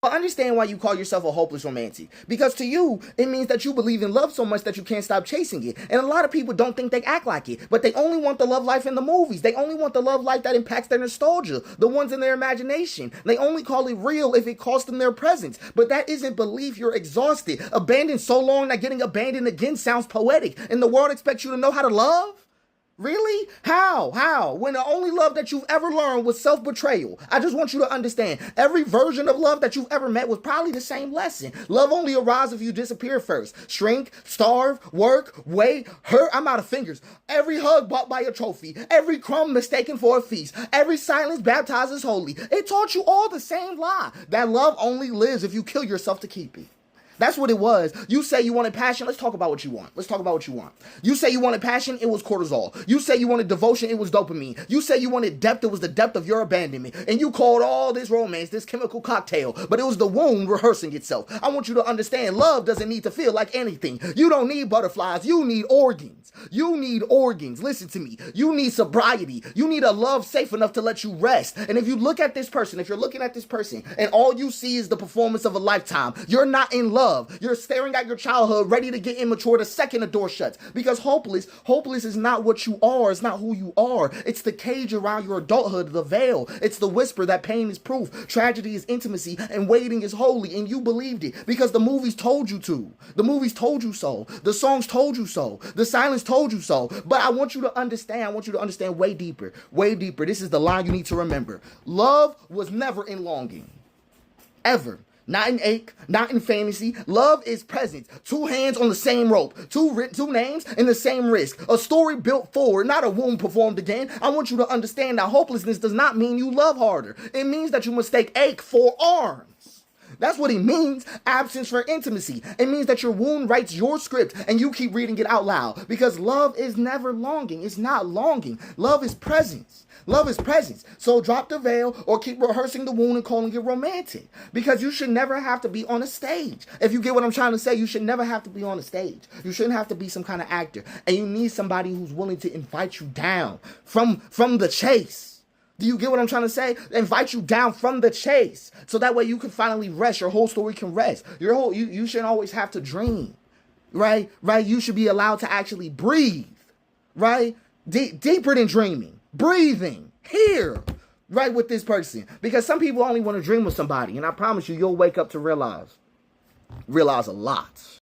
But understand why you call yourself a hopeless romantic. Because to you, it means that you believe in love so much that you can't stop chasing it. And a lot of people don't think they act like it, but they only want the love life in the movies. They only want the love life that impacts their nostalgia, the ones in their imagination. They only call it real if it costs them their presence. But that isn't belief. You're exhausted, abandoned so long that getting abandoned again sounds poetic. And the world expects you to know how to love? Really? How? When the only love that you've ever learned was self-betrayal. I just want you to understand, every version of love that you've ever met was probably the same lesson. Love only arrives if you disappear first. Shrink, starve, work, wait, hurt. I'm out of fingers. Every hug bought by a trophy. Every crumb mistaken for a feast. Every silence baptized as holy. It taught you all the same lie. That love only lives if you kill yourself to keep it. That's what it was. You say you wanted passion. Let's talk about what you want. You say you wanted passion. It was cortisol. You say you wanted devotion. It was dopamine. You say you wanted depth. It was the depth of your abandonment. And you called all this romance, this chemical cocktail. But it was the wound rehearsing itself. I want you to understand love doesn't need to feel like anything. You don't need butterflies. You need organs. Listen to me. You need sobriety. You need a love safe enough to let you rest. And if you look at this person, if you're looking at this person and all you see is the performance of a lifetime, you're not in love. You're staring at your childhood, ready to get immature the second the door shuts. Because hopeless is not what you are. It's not who you are. It's the cage around your adulthood, the veil. It's the whisper that pain is proof, tragedy is intimacy, and waiting is holy. And you believed it because the movies told you to. The movies told you so. The songs told you so. The silence told you so. But I want you to understand. Way deeper. This is the line you need to remember. Love was never in longing. Ever. Not in ache, not in fantasy. Love is presence. Two hands on the same rope. Two names in the same risk. A story built forward, not a wound performed again. I want you to understand that hopelessness does not mean you love harder. It means that you mistake ache for arms. That's what it means. Absence for intimacy. It means that your wound writes your script and you keep reading it out loud. Because love is never longing. It's not longing. Love is presence. Love is presence. So drop the veil or keep rehearsing the wound and calling it romantic. Because you should never have to be on a stage. If you get what I'm trying to say, you should never have to be on a stage. You shouldn't have to be some kind of actor. And you need somebody who's willing to invite you down from the chase. Do you get what I'm trying to say? Invite you down from the chase. So that way you can finally rest. Your whole story can rest. You shouldn't always have to dream. Right? You should be allowed to actually breathe. Right? Deeper than dreaming. Breathing here, right, with this person. Because some people only want to dream with somebody. And I promise you, you'll wake up to realize a lot.